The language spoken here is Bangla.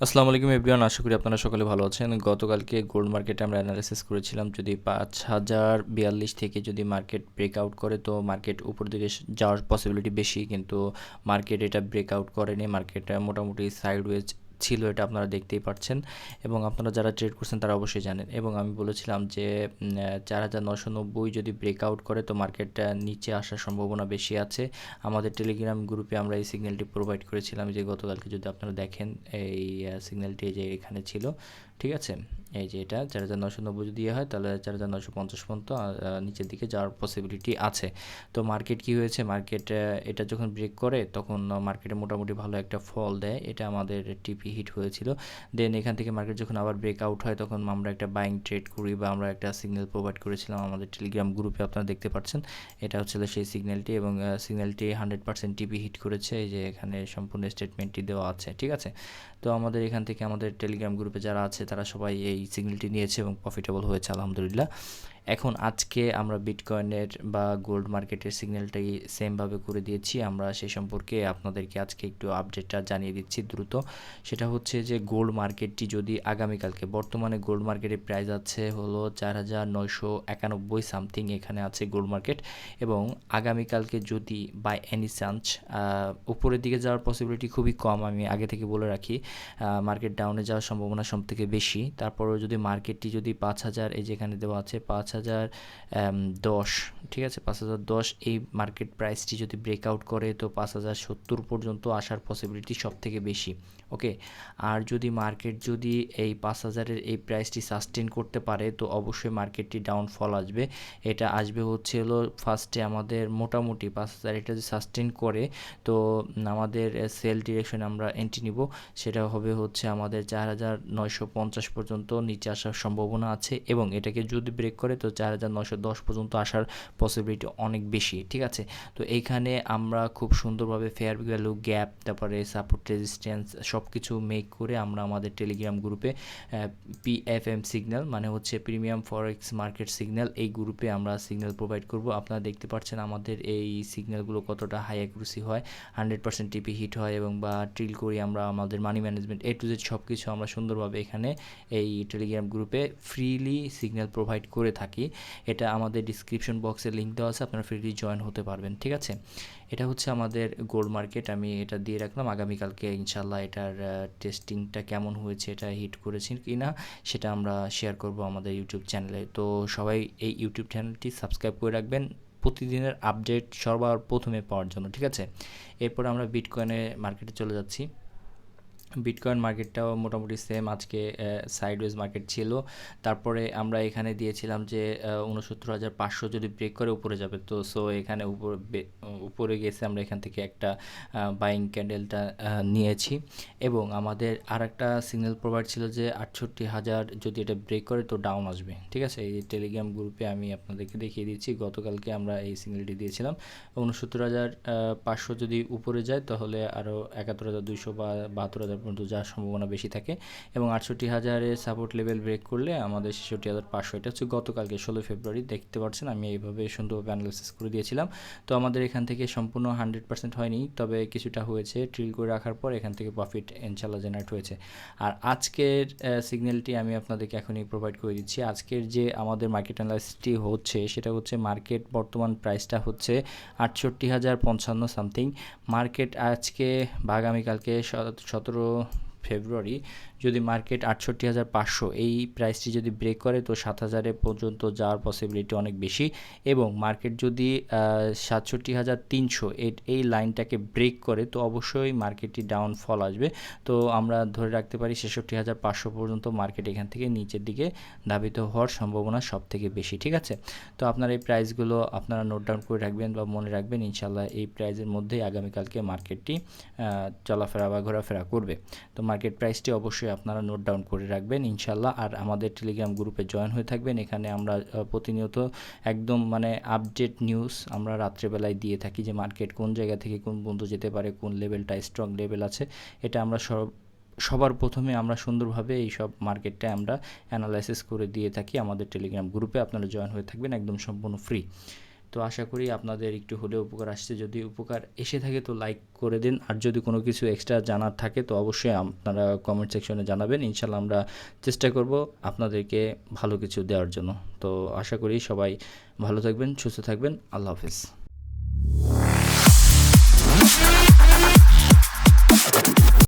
আসসালামু আলাইকুম এভরিওয়ান, আশা করি আপনারা সকলে ভালো আছেন। গতকালকে গোল্ড মার্কেটে আমরা অ্যানালাইসিস করেছিলাম, যদি 5042 থেকে যদি মার্কেট ব্রেকআউট করে তো মার্কেট উপর দিকে যাওয়ার পসিবিলিটি বেশি, কিন্তু মার্কেট এটা ব্রেকআউট করেনি। মার্কেট মোটামুটি সাইডওয়েজ ছিল, এটা আপনারা দেখতেই পাচ্ছেন এবং আপনারা যারা ট্রেড করছেন তারা অবশ্যই জানেন। এবং আমি বলেছিলাম যে 4990 যদি ব্রেকআউট করে তো মার্কেটটা নিচে আসার সম্ভাবনা বেশি আছে। আমাদের টেলিগ্রাম গ্রুপে আমরা এই সিগন্যালটি প্রোভাইড করেছিলাম, যে গতকালকে যদি আপনারা দেখেন এই সিগন্যালটি যে এখানে ছিল, ঠিক আছে। এই যে এটা 4990 যদি হয় তাহলে 4950 পর্যন্ত নিচের দিকে যাওয়ার পসিবিলিটি আছে। তো মার্কেট কি হয়েছে, মার্কেট এটা যখন ব্রেক করে তখন মার্কেটে মোটামুটি ভালো একটা ফল দেয়, এটা আমাদের টিপি হিট হয়েছিল। দেন এখান থেকে মার্কেট যখন আবার ব্রেকআউট হয় তখন আমরা একটা বাইং ট্রেড করি বা আমরা একটা সিগন্যাল প্রোভাইড করেছিলাম আমাদের টেলিগ্রাম গ্রুপে, আপনারা দেখতে পাচ্ছেন। এটা হচ্ছিল সেই সিগন্যালটি এবং সিগন্যালটি 100% টিপি হিট করেছে। এই যে এখানে সম্পূর্ণ স্টেটমেন্টটি দেওয়া আছে, ঠিক আছে। তো আমাদের এখান থেকে আমাদের টেলিগ্রাম গ্রুপে যারা আছে তারা সবাই এই সিগন্যালটি নিয়েছে এবং প্রফিটেবল হয়েছে আলহামদুলিল্লাহ। এখন আজকে আমরা বিটকয়েনের বা গোল্ড মার্কেটের সিগন্যালটাই সেমভাবে করে দিয়েছি। আমরা সেই সম্পর্কে আপনাদেরকে আজকে একটু আপডেটটা জানিয়ে দিচ্ছি দ্রুত। সেটা হচ্ছে যে গোল্ড মার্কেটটি যদি আগামীকালকে, বর্তমানে গোল্ড মার্কেটের প্রাইস আছে হলো 4991 সামথিং, এখানে আছে গোল্ড মার্কেট। এবং আগামীকালকে যদি বাই এনি চান্স উপরের দিকে যাওয়ার পসিবিলিটি খুবই কম, আমি আগে থেকে বলে রাখি। মার্কেট ডাউনে যাওয়ার সম্ভাবনা সব থেকে বেশি। তারপরেও যদি মার্কেটটি যদি 5000, এই যেখানে দেওয়া আছে 5010, ঠিক আছে, 5010 এই মার্কেট প্রাইসটি যদি ব্রেকআউট করে তো 5070 পর্যন্ত আসার পসিবিলিটি সব থেকে বেশি। ওকে, আর যদি মার্কেট যদি এই 5000-এর এই প্রাইসটি সাস্টেন করতে পারে তো অবশ্যই মার্কেটটি ডাউনফল আসবে। এটা আসবে হচ্ছে হলো ফার্স্টে আমাদের মোটামুটি 5000 এটা যদি সাস্টেন করে তো আমাদের সেল ডিরেকশনে আমরা এন্ট্রি নিব। সেটা হবে হচ্ছে আমাদের 4950 পর্যন্ত নিচে আসার সম্ভাবনা আছে এবং এটাকে যদি ব্রেক করে তো 4910 পর্যন্ত আসার পসিবিলিটি অনেক বেশি, ঠিক আছে। তো এইখানে আমরা খুব সুন্দরভাবে ফেয়ার ভ্যালু গ্যাপ, তারপরে সাপোর্ট রেজিস্ট্যান্স সব কিছু মেক করে আমরা আমাদের টেলিগ্রাম গ্রুপে পিএফএম সিগন্যাল, মানে হচ্ছে প্রিমিয়াম ফরেক্স মার্কেট সিগন্যাল, এই গ্রুপে আমরা সিগন্যাল প্রোভাইড করব। আপনারা দেখতে পাচ্ছেন আমাদের এই সিগন্যালগুলো কতটা হাই অ্যাকুরেসি হয়, 100% টিপি হিট হয় এবং বা ট্রিল করি আমরা আমাদের money management A to Z সব কিছু আমরা সুন্দরভাবে এখানে এই টেলিগ্রাম গ্রুপে ফ্রিলি সিগন্যাল প্রোভাইড করে থাকি। এটা আমাদের ডিসক্রিপশন বক্সে লিঙ্ক দেওয়া আছে, আপনারা ফ্রিলি জয়েন হতে পারবেন, ঠিক আছে। এটা হচ্ছে আমাদের গোল্ড মার্কেট, আমি এটা দিয়ে রাখলাম। আগামীকালকে ইনশাল্লাহ এটার টেস্টিংটা কেমন হয়েছে, এটা হিট করেছি কি না সেটা আমরা শেয়ার করব আমাদের ইউটিউব চ্যানেলে। তো সবাই এই ইউটিউব চ্যানেলটি সাবস্ক্রাইব করে রাখবেন প্রতিদিনের আপডেট সবার প্রথমে পাওয়ার জন্য, ঠিক আছে। এরপর আমরা বিটকয়েনের মার্কেটে চলে যাচ্ছি। বিটকয়েন মার্কেটটাও মোটামুটি সেম, আজকে সাইডওয়েজ মার্কেট ছিল। তারপরে আমরা এখানে দিয়েছিলাম যে 69,500 যদি ব্রেক করে উপরে যাবে, তো সো এখানে উপরে গেছে, আমরা এখান থেকে একটা বাইং ক্যান্ডেলটা নিয়েছি। এবং আমাদের আর একটা সিগন্যাল প্রোভাইড ছিল যে 68,000 যদি এটা ব্রেক করে তো ডাউন আসবে, ঠিক আছে। এই টেলিগ্রাম গ্রুপে আমি আপনাদেরকে দেখিয়ে দিচ্ছি, গতকালকে আমরা এই সিগন্যালটি দিয়েছিলাম। 69,500 যদি উপরে যায় তাহলে আরও 71,200 বা 72,000 পর্যন্ত যাওয়ার সম্ভাবনা বেশি থাকে। এবং 68,000-এর সাপোর্ট লেভেল ব্রেক করলে আমাদের 66,500, এটা হচ্ছে গতকালকে 16 ফেব্রুয়ারি, দেখতে পাচ্ছেন আমি এইভাবে সুন্দরভাবে অ্যানালাইসিস করে দিয়েছিলাম। তো আমাদের এখান থেকে সম্পূর্ণ 100% হয়নি, তবে কিছুটা হয়েছে। ট্রিল করে রাখার পর এখান থেকে প্রফিট ইনশাল্লাহ জেনারেট হয়েছে। আর আজকের সিগন্যালটি আমি আপনাদেরকে এখনই প্রোভাইড করে দিচ্ছি। আজকের যে আমাদের মার্কেট অ্যানালাইসিসটি হচ্ছে সেটা হচ্ছে মার্কেট বর্তমান প্রাইসটা হচ্ছে 68,055 সামথিং। মার্কেট আজকে বা আগামীকালকে 17 ফেব্রুয়ারি যদি মার্কেট 68,500 এই প্রাইসটি যদি ব্রেক করে তো 7,000 পর্যন্ত যাওয়ার পসিবিলিটি অনেক বেশি। এবং মার্কেট যদি 67,300 এই লাইনটাকে ব্রেক করে তো অবশ্যই মার্কেটটি ডাউনফল আসবে। তো আমরা ধরে রাখতে পারি 66,500 পর্যন্ত মার্কেট এখান থেকে নিচের দিকে ধাবিত হওয়ার সম্ভাবনা সব থেকে বেশি, ঠিক আছে। তো আপনারা এই প্রাইসগুলো আপনারা নোট ডাউন করে রাখবেন বা মনে রাখবেন, ইনশাল্লাহ এই প্রাইসের মধ্যেই আগামীকালকে মার্কেটটি চলাফেরা বা ঘোরাফেরা করবে। তো মার্কেট প্রাইসটি অবশ্যই আপনারা নোট ডাউন করে রাখবেন ইনশাল্লাহ। আর আমাদের টেলিগ্রাম গ্রুপে জয়েন হয়ে থাকবেন, এখানে আমরা প্রতিনিয়ত একদম মানে আপডেট নিউজ আমরা রাত্রেবেলায় দিয়ে থাকি, যে মার্কেট কোন জায়গা থেকে কোন বন্ধু যেতে পারে, কোন লেভেলটা স্ট্রং লেভেল আছে, এটা আমরা সবার প্রথমে আমরা সুন্দরভাবে এই সব মার্কেটটা আমরা অ্যানালাইসিস করে দিয়ে থাকি আমাদের টেলিগ্রাম গ্রুপে। আপনারা জয়েন হয়ে থাকবেন, একদম সম্পূর্ণ ফ্রি, তো আশা করি আপনাদের একটু হলেও উপকার আসছে। যদি উপকার এসে থাকে তো লাইক করে দিন, আর যদি কোনো কিছু এক্সট্রা জানার থাকে তো অবশ্যই আপনারা কমেন্ট সেকশনে জানাবেন। ইনশাল্লাহ আমরা চেষ্টা করব আপনাদেরকে ভালো কিছু দেওয়ার জন্য। তো আশা করি সবাই ভালো থাকবেন, সুস্থ থাকবেন। আল্লাহ হাফেজ।